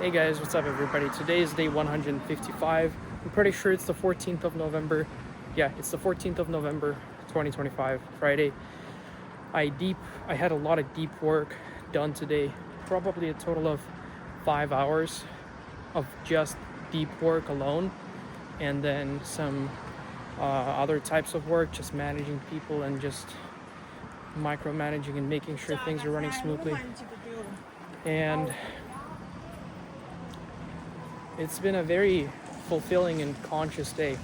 Hey guys, what's up everybody? Today is day 155. I'm pretty sure it's the 14th of November. Yeah, it's the 14th of November, 2025, Friday. I had a lot of deep work done today. Probably a total of 5 hours of just deep work alone, and then some other types of work, just managing people and just micromanaging and making sure things are running smoothly. And it's been a very fulfilling and conscious day.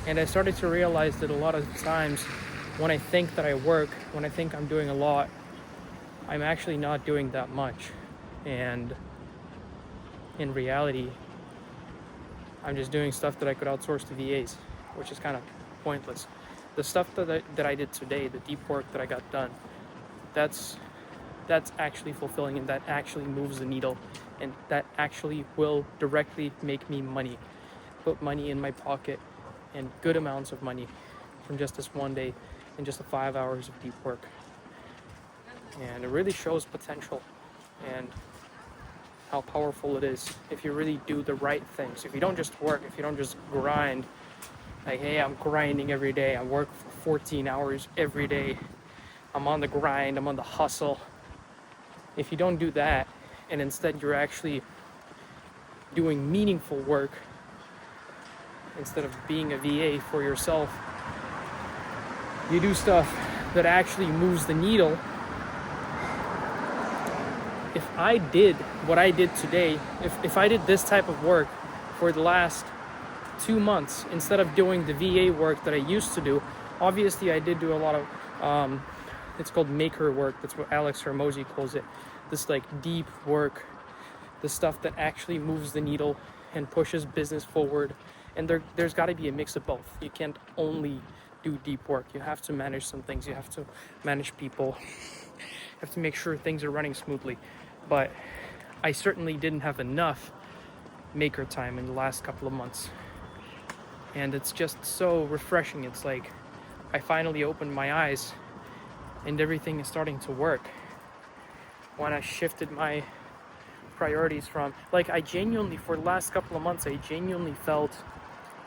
And I started to realize that a lot of times when I think that I work, when I think I'm doing a lot, I'm actually not doing that much. And in reality, I'm just doing stuff that I could outsource to VAs, which is kind of pointless. The stuff that I did today, the deep work that I got done, that's actually fulfilling, and that actually moves the needle, and that actually will directly make me money, put money in my pocket, and good amounts of money from just this one day and just the 5 hours of deep work. And it really shows potential and how powerful it is if you really do the right things. If you don't just work, if you don't just grind, like, hey, I'm grinding every day, I work for 14 hours every day, I'm on the grind, I'm on the hustle. If you don't do that, and instead you're actually doing meaningful work instead of being a VA for yourself, you do stuff that actually moves the needle. If I did what I did today, if I did this type of work for the last 2 months instead of doing the VA work that I used to do, obviously I did do a lot of it's called maker work. That's what Alex Hormozi calls it. This like deep work, the stuff that actually moves the needle and pushes business forward. And there's got to be a mix of both. You can't only do deep work. You have to manage some things. You have to manage people. You have to make sure things are running smoothly. But I certainly didn't have enough maker time in the last couple of months. And it's just so refreshing. It's like I finally opened my eyes and everything is starting to work. When I shifted my priorities from, like, I genuinely, for the last couple of months, I genuinely felt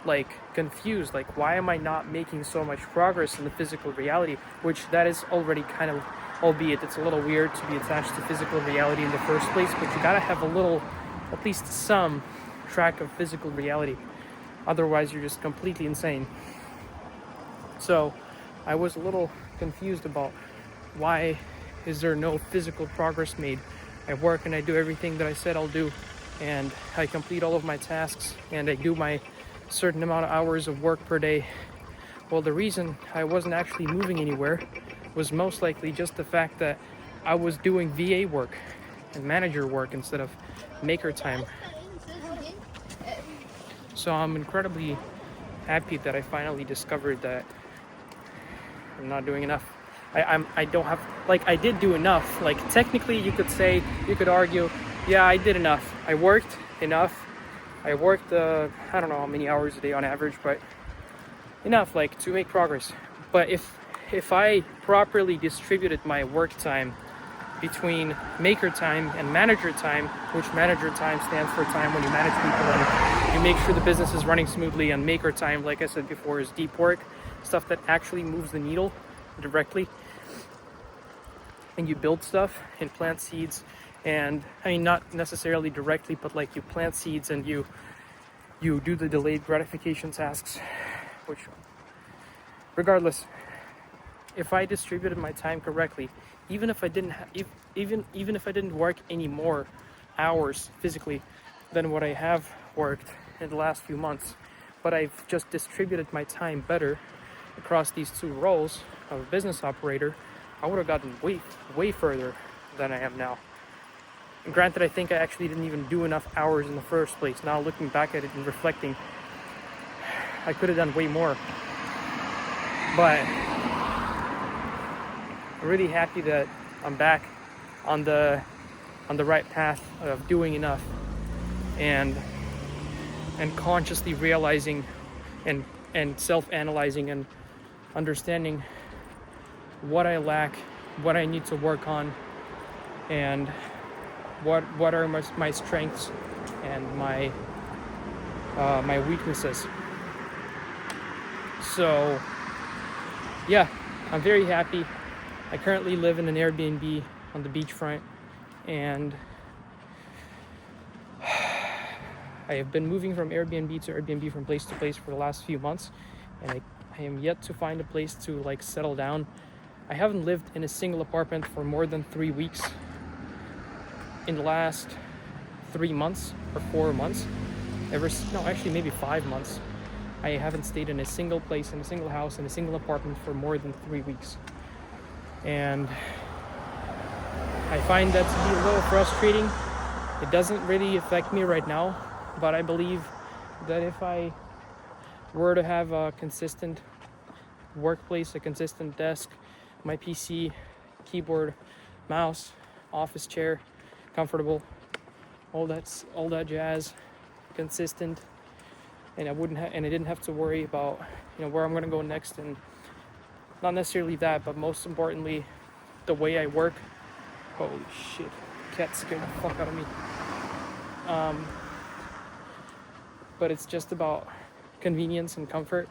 like confused. Like, why am I not making so much progress in the physical reality? Which that is already kind of, albeit it's a little weird to be attached to physical reality in the first place, but you gotta have a little, at least some track of physical reality. Otherwise, you're just completely insane. So I was a little confused about why is there no physical progress made. I work and I do everything that I said I'll do, and I complete all of my tasks, and I do my certain amount of hours of work per day. Well, the reason I wasn't actually moving anywhere was most likely just the fact that I was doing VA work and manager work instead of maker time. So I'm incredibly happy that I finally discovered that I'm not doing enough. I don't have, like, I did do enough. Like, technically you could argue, yeah, I did enough. I worked enough. I worked, I don't know how many hours a day on average, but enough, like, to make progress. But if I properly distributed my work time between maker time and manager time, which manager time stands for time when you manage people and you make sure the business is running smoothly, and maker time, like I said before, is deep work, stuff that actually moves the needle directly. And you build stuff and plant seeds, and I mean, not necessarily directly, but like you plant seeds and you do the delayed gratification tasks, which, regardless, if I distributed my time correctly, even if I didn't even if I didn't work any more hours physically than what I have worked in the last few months, but I've just distributed my time better across these two roles of a business operator, I would have gotten way further than I am now. And granted, I think I actually didn't even do enough hours in the first place. Now looking back at it and reflecting, I could have done way more. But I'm really happy that I'm back on the right path of doing enough, and consciously realizing and self-analyzing and understanding what I lack, what I need to work on, and what are my strengths and my weaknesses. So yeah, I'm very happy. I currently live in an Airbnb on the beachfront, and I have been moving from Airbnb to Airbnb from place to place for the last few months, and I am yet to find a place to like settle down. I haven't lived in a single apartment for more than 3 weeks in the last 3 months or 4 months. Actually maybe 5 months. I haven't stayed in a single place, in a single house, in a single apartment for more than 3 weeks. And I find that to be a little frustrating. It doesn't really affect me right now, but I believe that if I were to have a consistent workplace, a consistent desk, my PC, keyboard, mouse, office chair, comfortable, all that jazz, consistent, and I didn't have to worry about where I'm gonna go next, and not necessarily that, but most importantly, the way I work. Holy shit, cat scared the fuck out of me. But it's just about convenience and comfort,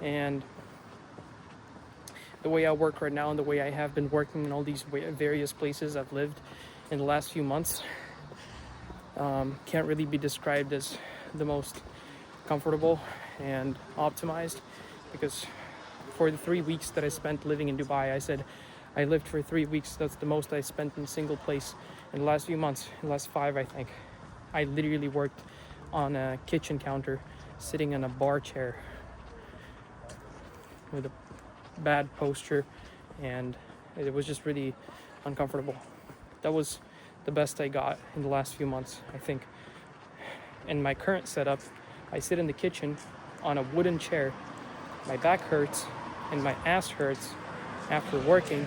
and the way I work right now and the way I have been working in all these various places I've lived in the last few months can't really be described as the most comfortable and optimized, because for the 3 weeks that I spent living in Dubai, I said I lived for 3 weeks. That's the most I spent in a single place in the last few months, in the last 5 I think. I literally worked on a kitchen counter, sitting in a bar chair with a bad posture, and it was just really uncomfortable. That was the best I got in the last few months, I think. In my current setup, I sit in the kitchen on a wooden chair. My back hurts and my ass hurts after working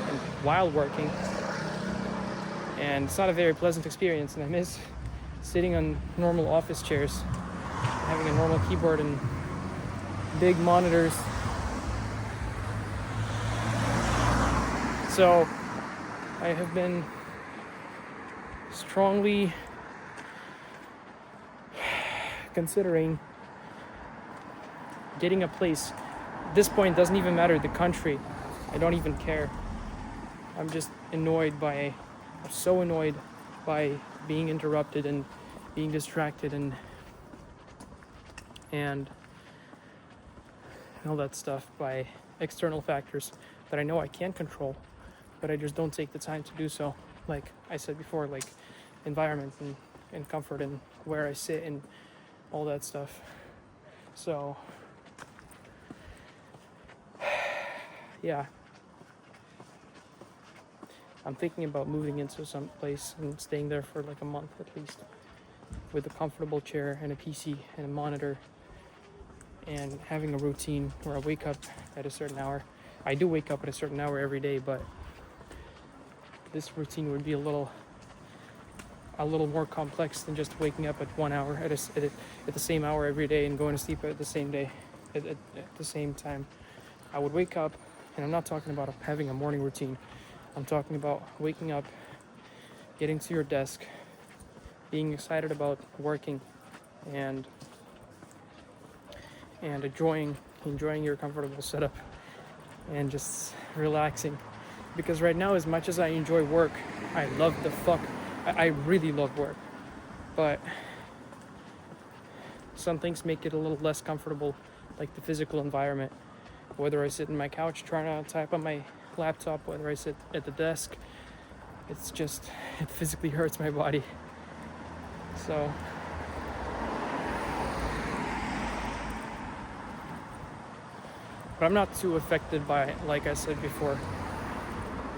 and while working, and it's not a very pleasant experience, and I miss sitting on normal office chairs, having a normal keyboard and big monitors. So I have been strongly considering getting a place. At this point, it doesn't even matter the country. I don't even care. I'm just I'm so annoyed by being interrupted and being distracted and all that stuff by external factors that I know I can't control, but I just don't take the time to do so. Like I said before, like environment and comfort and where I sit and all that stuff. So yeah, I'm thinking about moving into some place and staying there for like a month at least, with a comfortable chair and a PC and a monitor, and having a routine where I wake up at a certain hour. I do wake up at a certain hour every day, but this routine would be a little more complex than just waking up at 1 hour at the same hour every day and going to sleep at the same day at the same time. I would wake up, and I'm not talking about having a morning routine. I'm talking about waking up, getting to your desk, being excited about working, and enjoying your comfortable setup and just relaxing. Because right now, as much as I enjoy work, I really love work, but some things make it a little less comfortable, like the physical environment. Whether I sit in my couch trying to type on my laptop, whether I sit at the desk, it physically hurts my body. So but I'm not too affected by it, like I said before.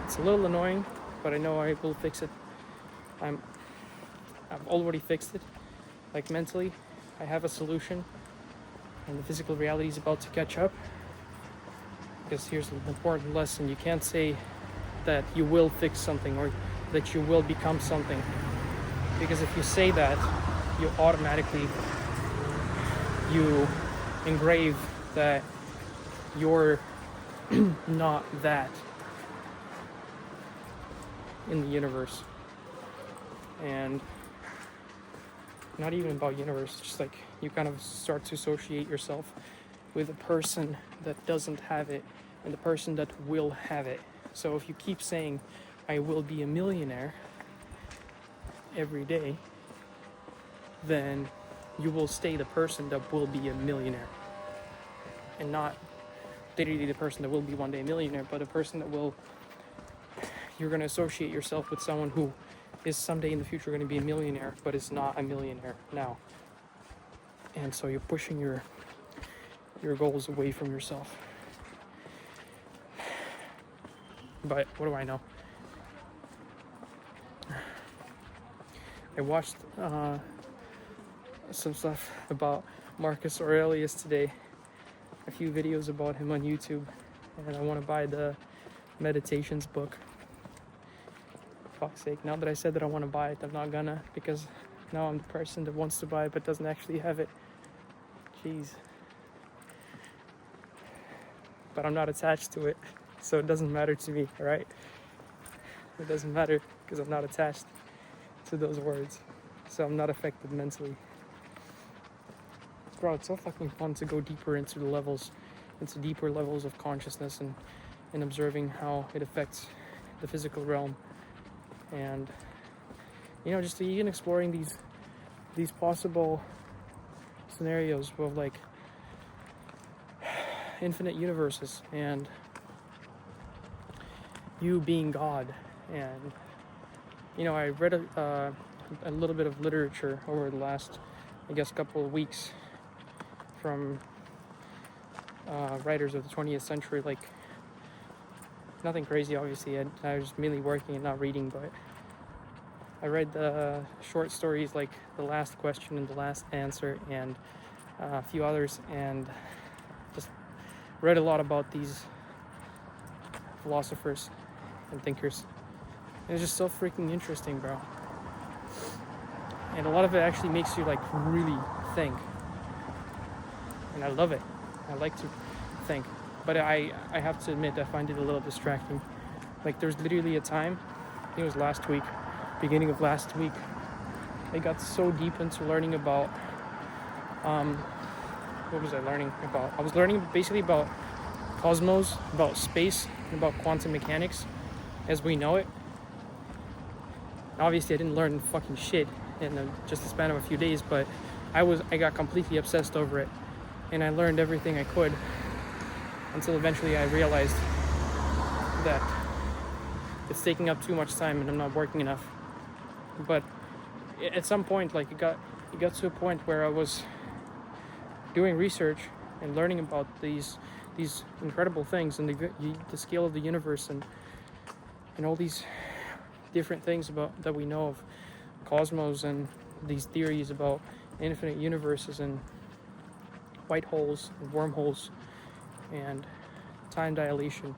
It's a little annoying, but I know I will fix it. I've already fixed it. Like mentally, I have a solution, and the physical reality is about to catch up. Because here's an important lesson: you can't say that you will fix something or that you will become something, because if you say that, you automatically engrave that you're not that in the universe. And not even about universe, just like you kind of start to associate yourself with a person that doesn't have it and the person that will have it. So if you keep saying, I will be a millionaire every day, then you will stay the person that will be a millionaire. And not literally the person that will be one day a millionaire, but a person that will, you're going to associate yourself with someone who is someday in the future going to be a millionaire, but is not a millionaire now. And so you're pushing your goals away from yourself. But what do I know? I watched some stuff about Marcus Aurelius today, a few videos about him on YouTube, and I want to buy the Meditations book. For fuck's sake, now that I said that I want to buy it, I'm not gonna, because now I'm the person that wants to buy it but doesn't actually have it. Jeez. But I'm not attached to it, so it doesn't matter to me, alright? It doesn't matter because I'm not attached to those words, so I'm not affected mentally. Bro, it's so fucking fun to go deeper into deeper levels of consciousness and observing how it affects the physical realm. And, you know, just even exploring these possible scenarios of like infinite universes and you being God. And, you know, I read a little bit of literature over the last, I guess, couple of weeks from writers of the 20th century, like nothing crazy, obviously. I was mainly working and not reading, but I read the short stories like The Last Question and The Last Answer and a few others, and just read a lot about these philosophers and thinkers. It was just so freaking interesting, bro. And a lot of it actually makes you like really think. And I love it. I like to think. But I have to admit, I find it a little distracting. Like there's literally a time, I think it was last week, beginning of last week, I got so deep into learning about, what was I learning about? I was learning basically about cosmos, about space, and about quantum mechanics as we know it. Obviously I didn't learn fucking shit in just the span of a few days, but I got completely obsessed over it. And I learned everything I could until eventually I realized that it's taking up too much time and I'm not working enough. But at some point, like it got to a point where I was doing research and learning about these incredible things and the scale of the universe and all these different things about that we know of cosmos and these theories about infinite universes and white holes and wormholes and time dilation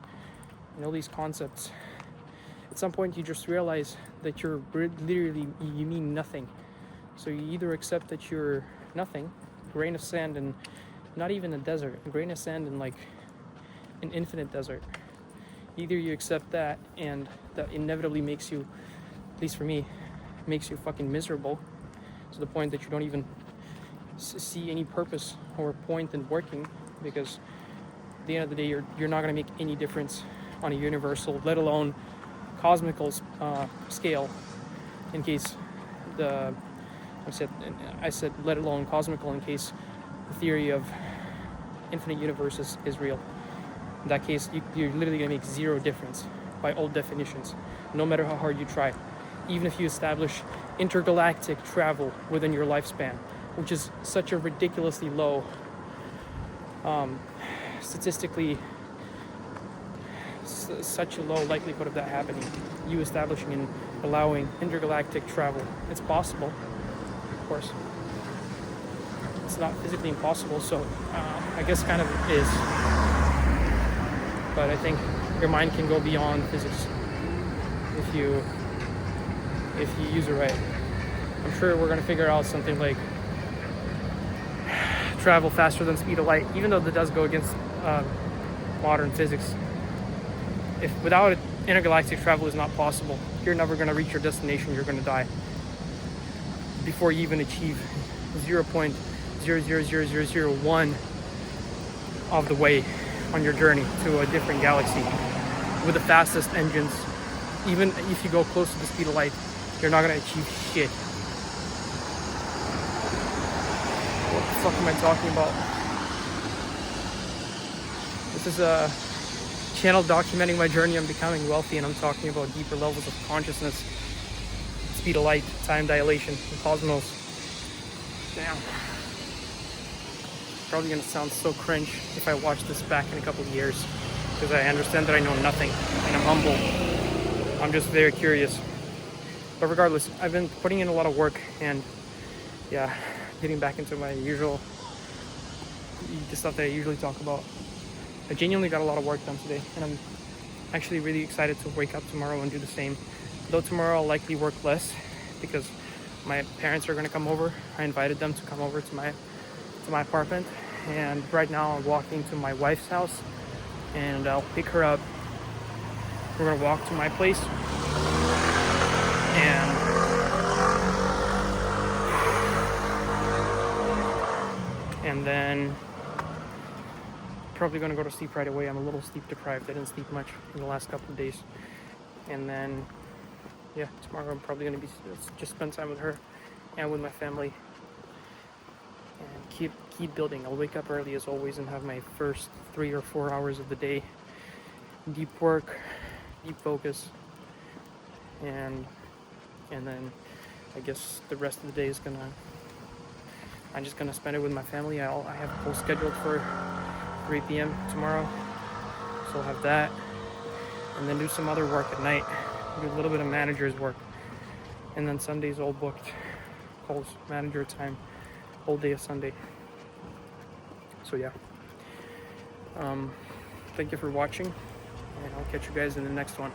and all these concepts. At some point you just realize that you're literally, you mean nothing. So you either accept that you're nothing, a grain of sand and not even a desert, a grain of sand in like an infinite desert. Either you accept that, and that inevitably makes you, at least for me, makes you fucking miserable to the point that you don't even see any purpose or point in working, because at the end of the day you're not going to make any difference on a universal, let alone cosmical scale, in case I said let alone cosmical, in case the theory of infinite universes is real. In that case, you're literally going to make zero difference by all definitions, no matter how hard you try. Even if you establish intergalactic travel within your lifespan, which is such a ridiculously low, statistically, such a low likelihood of that happening. You establishing and allowing intergalactic travel. It's possible, of course. It's not physically impossible, so I guess kind of is. But I think your mind can go beyond physics if you use it right. I'm sure we're gonna figure out something like travel faster than speed of light, even though that does go against modern physics. If without it, intergalactic travel is not possible. You're never gonna reach your destination. You're gonna die. before you even achieve 0.000001 of the way on your journey to a different galaxy with the fastest engines. Even if you go close to the speed of light, you're not gonna achieve shit. What the fuck am I talking about? This is a channel documenting my journey on becoming wealthy, and I'm talking about deeper levels of consciousness, speed of light, time dilation, the cosmos. Damn. Probably gonna sound so cringe if I watch this back in a couple of years, because I understand that I know nothing and I'm humble. I'm just very curious. But regardless, I've been putting in a lot of work, and yeah, getting back into my the stuff that I usually talk about. I genuinely got a lot of work done today, and I'm actually really excited to wake up tomorrow and do the same. Though tomorrow I'll likely work less because my parents are going to come over. I invited them to come over to my apartment, and right now I'm walking to my wife's house, and I'll pick her up. We're going to walk to my place, and then probably going to go to sleep right away. I'm a little sleep deprived. I didn't sleep much in the last couple of days. And then, yeah, tomorrow I'm probably going to just spend time with her and with my family and keep building. I'll wake up early as always and have my first 3 or 4 hours of the day deep work, deep focus, and then I guess the rest of the day is I'm just gonna spend it with my family. I have a post scheduled for 3 p.m. tomorrow, so I'll have that, and then do some other work at night, do a little bit of manager's work, and then Sunday's all booked, calls, manager time, whole day of Sunday. So yeah, thank you for watching, and I'll catch you guys in the next one.